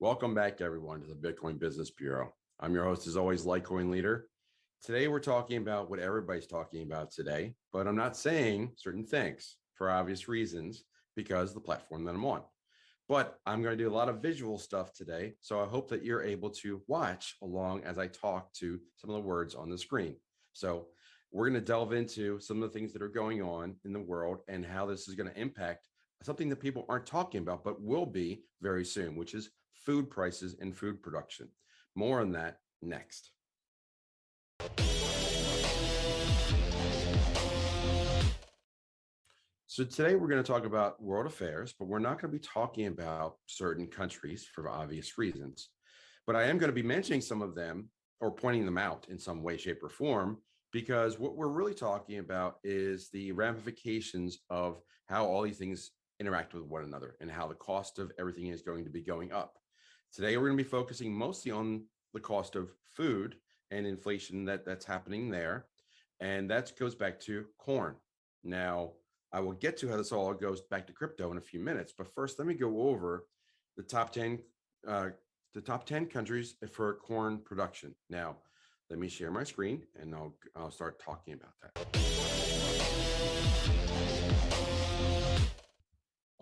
Welcome back, everyone, to the Bitcoin Business Bureau. I'm your host, as always, LitecoinLeader. Today, we're talking about what everybody's talking about today, but I'm not saying certain things for obvious reasons because of the platform that I'm on. But I'm going to do a lot of visual stuff today, so I hope that you're able to watch along as I talk to some of the words on the screen. So we're going to delve into some of the things that are going on in the world and how this is going to impact something that people aren't talking about, but will be very soon, which is food prices and food production. More on that next. So today we're going to talk about world affairs, but we're not going to be talking about certain countries for obvious reasons. But I am going to be mentioning some of them or pointing them out in some way, shape, or form, because what we're really talking about is the ramifications of how all these things interact with one another and how the cost of everything is going to be going up. Today, we're going to be focusing mostly on the cost of food and inflation that's happening there. And that goes back to corn. Now, I will get to how this all goes back to crypto in a few minutes. But first, let me go over the top 10 countries for corn production. Now, let me share my screen and I'll start talking about that.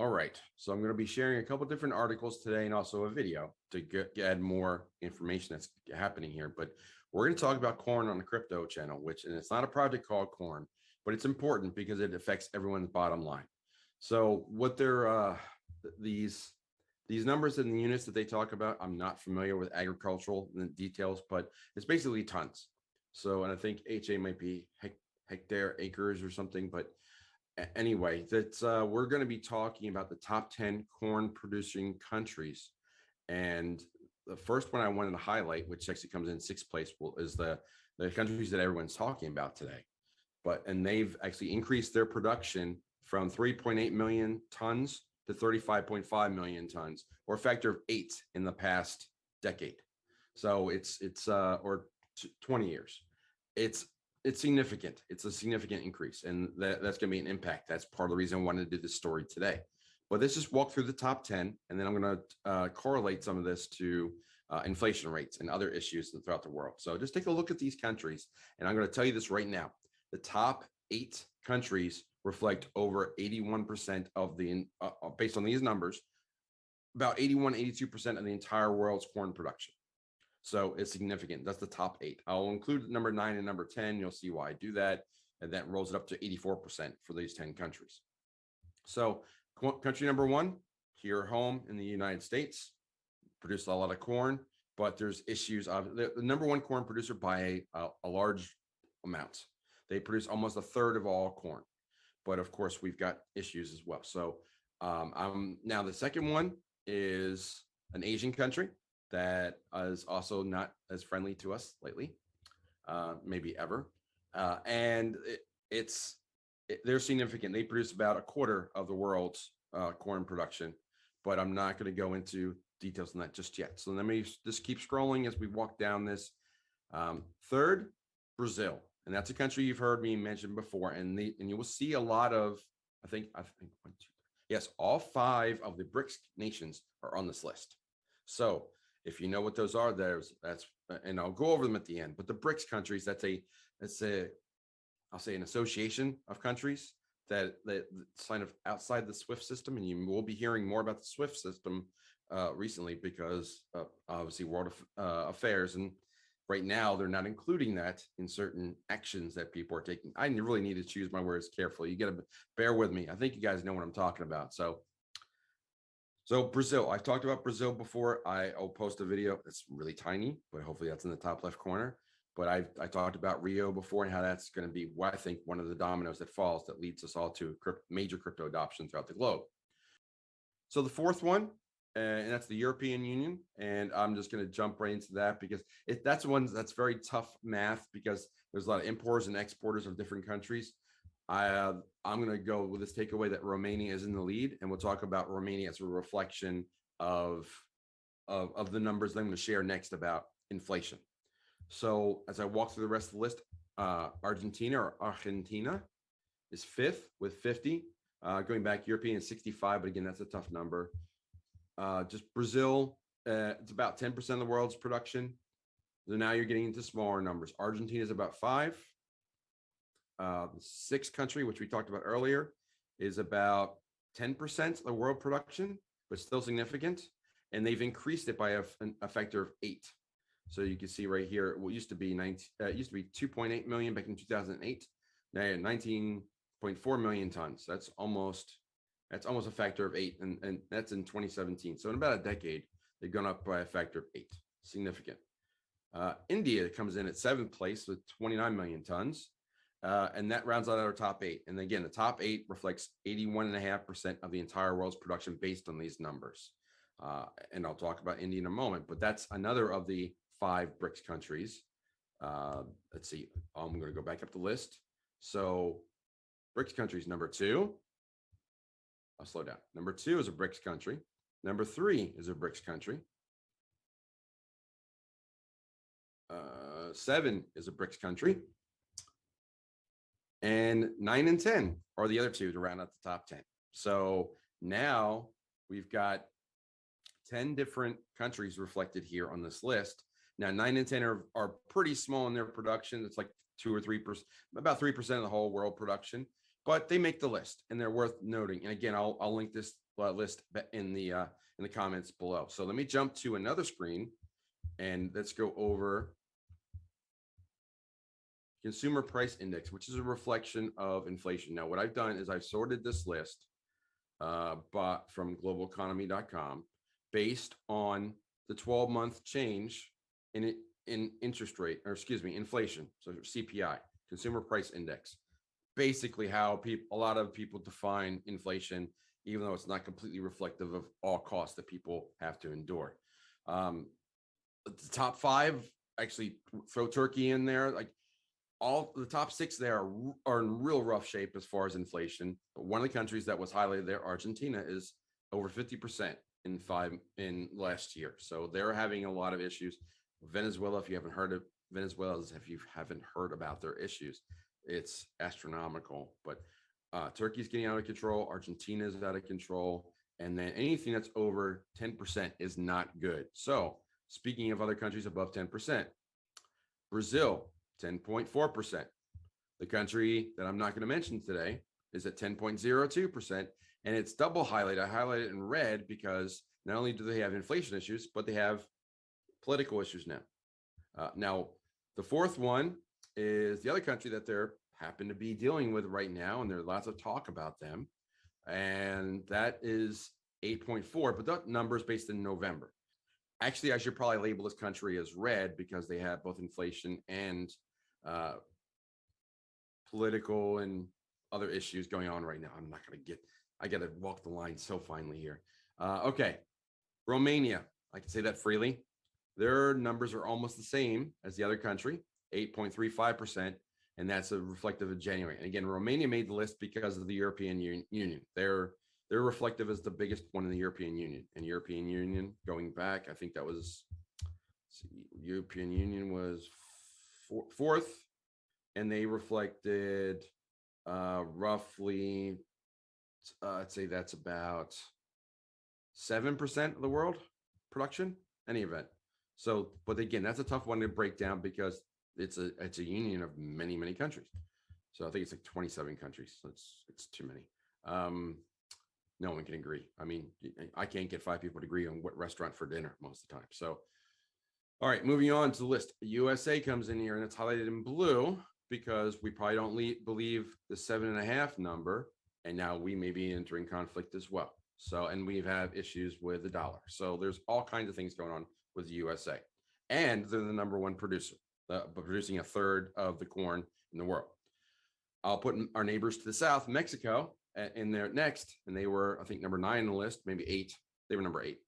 All right, so I'm going to be sharing a couple different articles today and also a video to add more information that's happening here. But we're going to talk about corn on the crypto channel, and it's not a project called corn, but it's important because it affects everyone's bottom line. So what they're these numbers and the units that they talk about, I'm not familiar with agricultural details, but it's basically tons. So, and I think HA might be hectare, acres or something, but anyway, that's we're going to be talking about the top 10 corn producing countries. And the first one I wanted to highlight, which actually comes in sixth place, is the countries that everyone's talking about today. And they've actually increased their production from 3.8 million tons to 35.5 million tons, or a factor of 8 in the past decade. So it's 20 years. It's significant. It's a significant increase, and that's going to be an impact. That's part of the reason I wanted to do this story today. But let's just walk through the top 10, and then I'm going to correlate some of this to inflation rates and other issues throughout the world. So just take a look at these countries, and I'm going to tell you this right now. The top 8 countries reflect over 81% of the, based on these numbers, about 81, 82% of the entire world's corn production. So it's significant. That's the top 8. I'll include number 9 and number 10. You'll see why I do that. And that rolls it up to 84% for these 10 countries. So country number 1, here at home in the United States, produce a lot of corn, but there's issues. The number 1 corn producer by a large amount. They produce almost a third of all corn. But of course, we've got issues as well. So now the second one is an Asian country that is also not as friendly to us lately, maybe ever. And they're significant. They produce about a quarter of the world's corn production, but I'm not going to go into details on that just yet. So let me just keep scrolling as we walk down this. Third, Brazil. And that's a country you've heard me mention before. And you will see a lot of, I think 1, 2, 3. Yes, all 5 of the BRICS nations are on this list. So if you know what those are, and I'll go over them at the end. But the BRICS countries, that's I'll say an association of countries that sign of outside the SWIFT system, and you will be hearing more about the SWIFT system recently because obviously world affairs, and right now they're not including that in certain actions that people are taking. I really need to choose my words carefully. You got to bear with me. I think you guys know what I'm talking about. So Brazil, I've talked about Brazil before. I'll post a video. It's really tiny, but hopefully that's in the top left corner. But I talked about Rio before and how that's going to be, I think, one of the dominoes that falls that leads us all to major crypto adoption throughout the globe. So the fourth one, and that's the European Union. And I'm just going to jump right into that because that's one that's very tough math because there's a lot of importers and exporters of different countries. I'm going to go with this takeaway that Romania is in the lead, and we'll talk about Romania as a reflection of the numbers that I'm going to share next about inflation. So as I walk through the rest of the list, Argentina is 5th with 50. Going back, European is 65, but again, that's a tough number. Just Brazil, It's about 10% of the world's production. So now you're getting into smaller numbers. Argentina is about 5. The sixth country, which we talked about earlier, is about 10% of the world production, but still significant. And they've increased it by a factor of 8. So you can see right here, what used to be 2.8 million back in 2008. Now 19.4 million tons. That's almost a factor of 8, and that's in 2017. So in about a decade, they've gone up by a factor of 8. Significant. India comes in at 7th place with 29 million tons. And that rounds out our top 8. And again, the top 8 reflects 81.5% of the entire world's production based on these numbers. And I'll talk about India in a moment, but that's another of the 5 BRICS countries. Let's see. I'm going to go back up the list. So BRICS countries, number 2. I'll slow down. Number 2 is a BRICS country. Number 3 is a BRICS country. 7 is a BRICS country. And 9 and 10 are the other 2 to round out the top 10. So now we've got 10 different countries reflected here on this list. Now 9 and 10 are pretty small in their production. It's like 2 or 3%, about 3% of the whole world production, but they make the list and they're worth noting. And again, I'll link this list in the comments below. So let me jump to another screen and let's go over Consumer Price Index, which is a reflection of inflation. Now, what I've done is I've sorted this list bought from globaleconomy.com based on the 12-month change in interest rate, or excuse me, inflation. So CPI, Consumer Price Index. Basically how a lot of people define inflation, even though it's not completely reflective of all costs that people have to endure. The top 5, actually throw Turkey in there, like all the top 6 there are in real rough shape as far as inflation. But one of the countries that was highlighted there, Argentina, is over 50% in last year. So they're having a lot of issues. Venezuela, if you haven't heard about their issues, it's astronomical. But Turkey's getting out of control. Argentina is out of control. And then anything that's over 10% is not good. So speaking of other countries above 10%, Brazil, 10.4%. The country that I'm not going to mention today is at 10.02%, and it's double highlighted. I highlighted it in red because not only do they have inflation issues, but they have political issues now. Now, the fourth one is the other country that they're happen to be dealing with right now, and there's lots of talk about them, and that is 8.4, but that number is based in November. Actually, I should probably label this country as red because they have both inflation and political and other issues going on right now. I got to walk the line so finely here. Okay. Romania, I can say that freely. Their numbers are almost the same as the other country, 8.35%. And that's a reflective of January. And again, Romania made the list because of the European Union. They're reflective as the biggest one in the European Union. And European Union, going back, I think that was, European Union was 4th, and they reflected roughly, I'd say that's about 7% of the world production, any event. So, but again, that's a tough one to break down because it's a union of many, many countries. So I think it's like 27 countries. So it's too many. No one can agree. I mean, I can't get 5 people to agree on what restaurant for dinner most of the time. So, all right, moving on to the list. USA comes in here and it's highlighted in blue because we probably don't believe the 7.5 number. And now we may be entering conflict as well. So, and we have issues with the dollar. So there's all kinds of things going on with the USA. And they're the number 1 producer, producing 1/3 of the corn in the world. I'll put our neighbors to the south, Mexico, in there next. And they were, I think, number 9 on the list, maybe 8. They were number 8.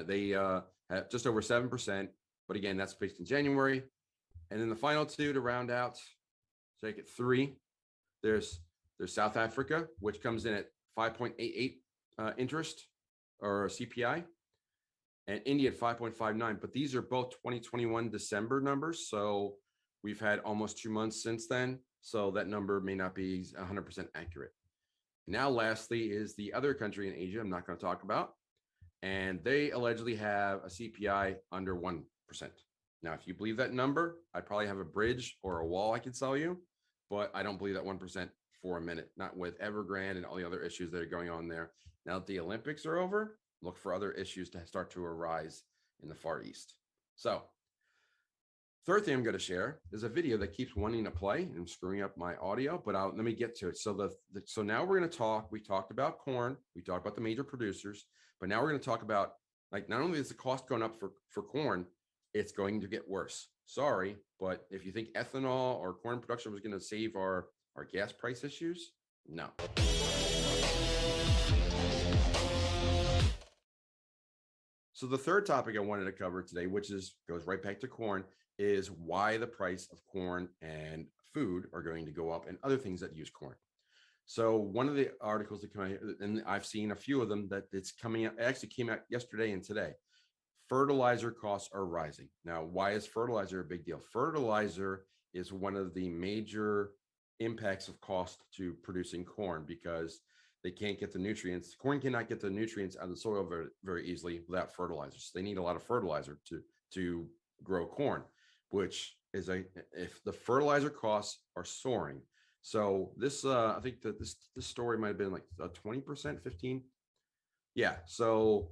They had just over 7%. But again, that's based in January. And then the final 2 to round out, so I get 3. There's South Africa, which comes in at 5.88 interest or CPI, and India at 5.59. But these are both 2021 December numbers. So we've had almost 2 months since then. So that number may not be 100% accurate. Now, lastly, is the other country in Asia I'm not going to talk about. and they allegedly have a CPI under 1%. Now, if you believe that number, I probably have a bridge or a wall I could sell you, but I don't believe that 1% for a minute, not with Evergrande and all the other issues that are going on there. Now that the Olympics are over, look for other issues to start to arise in the Far East. So third thing I'm going to share is a video that keeps wanting to play and screwing up my audio, but let me get to it. So so now we're going to talk, we talked about corn, we talked about the major producers, but now we're going to talk about, like, not only is the cost going up for corn, it's going to get worse. Sorry, but if you think ethanol or corn production was going to save our gas price issues, no. So the third topic I wanted to cover today, which goes right back to corn, is why the price of corn and food are going to go up and other things that use corn. So one of the articles that come out here, and I've seen a few of them that it's coming out, it actually came out yesterday and today. Fertilizer costs are rising. Now, why is fertilizer a big deal? Fertilizer is one of the major impacts of cost to producing corn because they can't get the nutrients. Corn cannot get the nutrients out of the soil very, very easily without fertilizers. They need a lot of fertilizer to grow corn, which is if the fertilizer costs are soaring. So this, I think that this story might have been like a 20%, 15. Yeah. So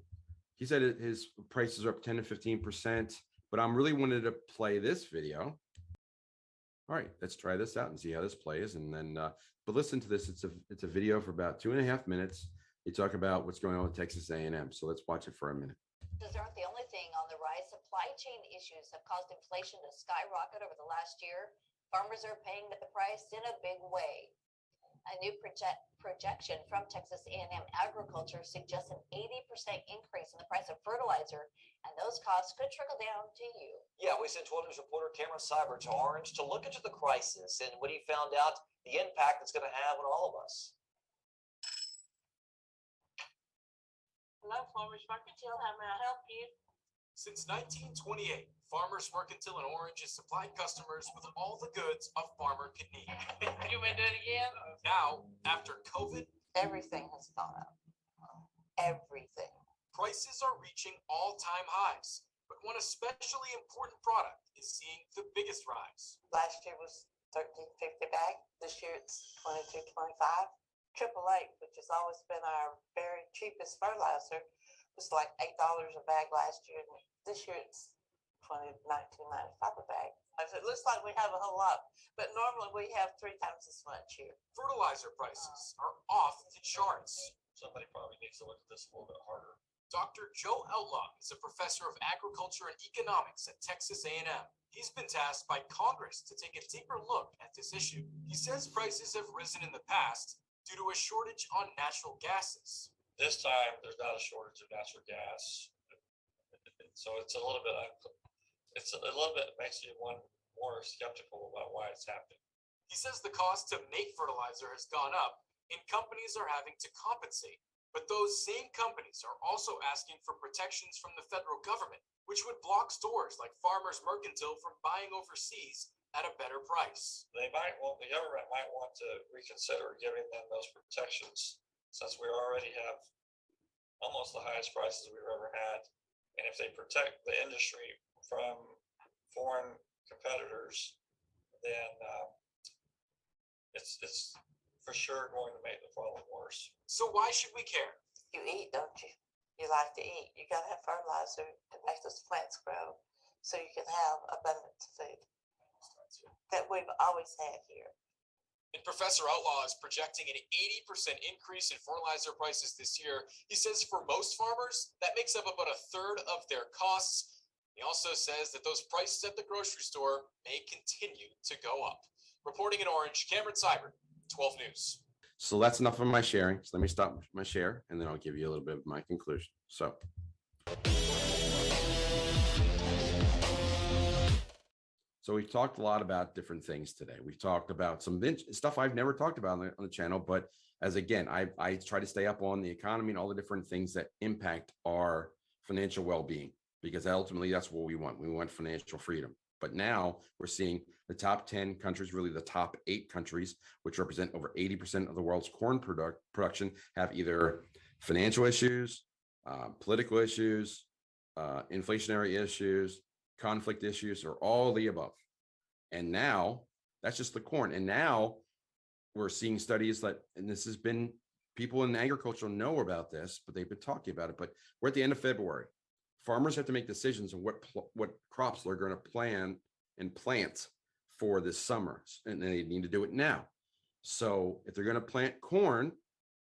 he said his prices are up 10 to 15%, but I'm really wanted to play this video. All right, let's try this out and see how this plays. And then, but listen to this. It's a video for about 2.5 minutes. They talk about what's going on with Texas A&M. So let's watch it for a minute. These aren't the only thing on the rise. Supply chain issues have caused inflation to skyrocket over the last year. Farmers are paying the price in a big way. A new projection from Texas A&M Agriculture suggests an 80% increase in the price of fertilizer, and those costs could trickle down to you. Yeah, we sent 12 News reporter Cameron Seibert to Orange to look into the crisis and when he found out the impact it's going to have on all of us. Hello, Farmers Mercantile. How may I help you? Since 1928, Farmers Mercantile in Orange has supplied customers with all the goods a farmer could need. You may do it again? Now, after COVID, Everything has gone up. Everything. prices are reaching all-time highs. But one especially important product is seeing the biggest rise. Last year was $13.50 bag. This year it's $22.25. Triple Eight, which has always been our very cheapest fertilizer, was like $8 a bag last year. And this year it's $19.95 a bag. So it looks like we have a whole lot, but normally we have 3 times as much here. Fertilizer prices are off the charts. Somebody probably needs to look at this a little bit harder. Dr. Joe Outlaw is a professor of agriculture and economics at Texas A&M. He's been tasked by Congress to take a deeper look at this issue. He says prices have risen in the past due to a shortage on natural gases. This time, there's not a shortage of natural gas, so it's a little bit makes you one more skeptical about why it's happening. He says the cost to make fertilizer has gone up and companies are having to compensate. But those same companies are also asking for protections from the federal government, which would block stores like Farmers Mercantile from buying overseas at a better price. The government might want to reconsider giving them those protections, since we already have almost the highest prices we've ever had. And if they protect the industry from foreign competitors, then it's for sure going to make the problem worse. So why should we care? You eat, don't you? You like to eat. You got to have fertilizer to make those plants grow so you can have abundance of food that we've always had here. And Professor Outlaw is projecting an 80% increase in fertilizer prices this year. He says for most farmers, that makes up about a third of their costs. He also says that those prices at the grocery store may continue to go up. Reporting in Orange, Cameron Seibert, 12 News. So that's enough of my sharing. So let me stop my share and then I'll give you a little bit of my conclusion. So we've talked a lot about different things today. We've talked about some stuff I've never talked about on the channel, but as again, I try to stay up on the economy and all the different things that impact our financial well-being, because ultimately that's what we want. We want financial freedom. But now we're seeing the top 10 countries, really the top 8 countries, which represent over 80% of the world's corn production, have either financial issues, political issues, inflationary issues, conflict issues, or all the above. And now that's just the corn. And now we're seeing studies that, and this has been, people in agriculture know about this, but they've been talking about it. But we're at the end of February. Farmers have to make decisions on what crops they're going to plan and plant for this summer, and they need to do it now. So if they're going to plant corn,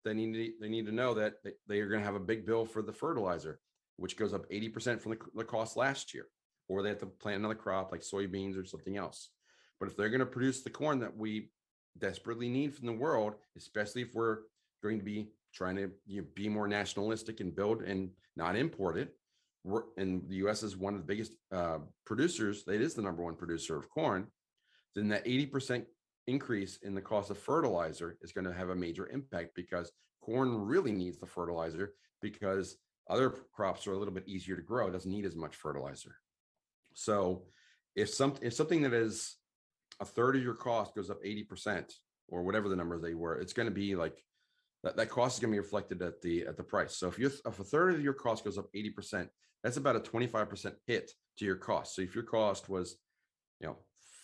they need to know that they are going to have a big bill for the fertilizer, which goes up 80% from the cost last year, or they have to plant another crop like soybeans or something else. But if they're going to produce the corn that we desperately need from the world, especially if we're going to be trying to be more nationalistic and build and not import it, and the U.S. is one of the biggest producers, it is the number one producer of corn, then that 80% increase in the cost of fertilizer is going to have a major impact, because corn really needs the fertilizer, because other crops are a little bit easier to grow. It doesn't need as much fertilizer. So if something that is a third of your cost goes up 80%, or whatever the numbers they were, it's going to be like that cost is going to be reflected at the price. So if a third of your cost goes up 80%, that's about a 25% hit to your cost. So if your cost was,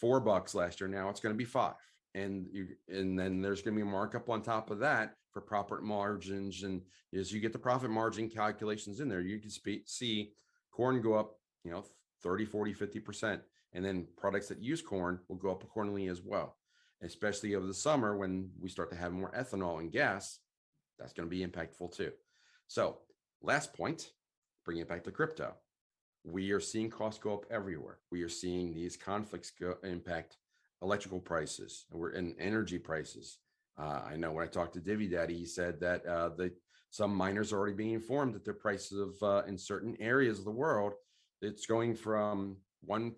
$4 last year, now it's going to be $5. And then there's going to be a markup on top of that for profit margins. And as you get the profit margin calculations in there, you can see corn go up, 30, 40, 50%. And then products that use corn will go up accordingly as well, especially over the summer when we start to have more ethanol and gas. That's going to be impactful too. So last point, bringing it back to crypto. We are seeing costs go up everywhere. We are seeing these conflicts impact electrical prices and energy prices. I know when I talked to Divvy Daddy, he said that some miners are already being informed that their prices of in certain areas of the world, it's going from up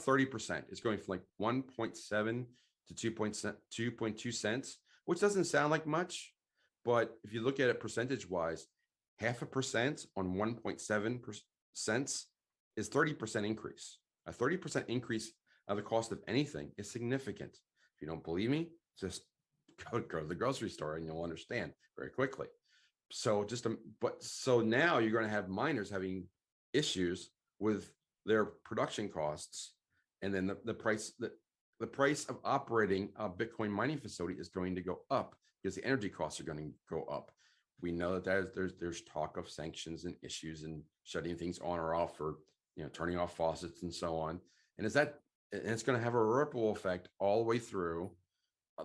30%. It's going from like 1.7 to 2.2 cents, which doesn't sound like much, but if you look at it percentage wise, 0.5% on 1.7 cents is 30% increase. A 30% increase of the cost of anything is significant. If you don't believe me, just go to the grocery store and you'll understand very quickly. So so now you're going to have miners having issues with their production costs, and then the price of operating a Bitcoin mining facility is going to go up because the energy costs are going to go up. We know that there's talk of sanctions and issues and shutting things on or off, or turning off faucets and so on. And it's going to have a ripple effect all the way through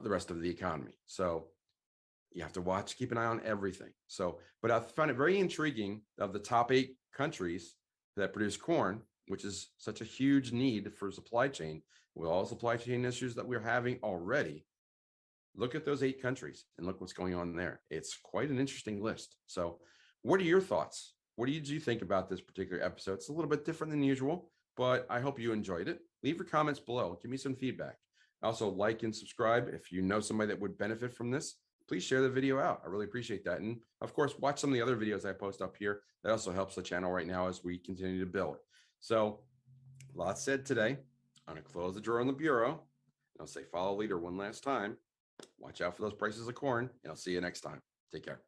the rest of the economy. So you have to keep an eye on everything. So, but I find it very intriguing of the top 8 countries that produce corn, which is such a huge need for supply chain, with all the supply chain issues that we're having already. Look at those 8 countries and look what's going on there. It's quite an interesting list. So what are your thoughts? What did you think about this particular episode? It's a little bit different than usual, but I hope you enjoyed it. Leave your comments below. Give me some feedback. Also, like and subscribe. If you know somebody that would benefit from this, please share the video out. I really appreciate that. And of course, watch some of the other videos I post up here. That also helps the channel right now as we continue to build. So lots said today. I'm going to close the drawer on the bureau. And I'll say follow leader one last time. Watch out for those prices of corn, and I'll see you next time. Take care.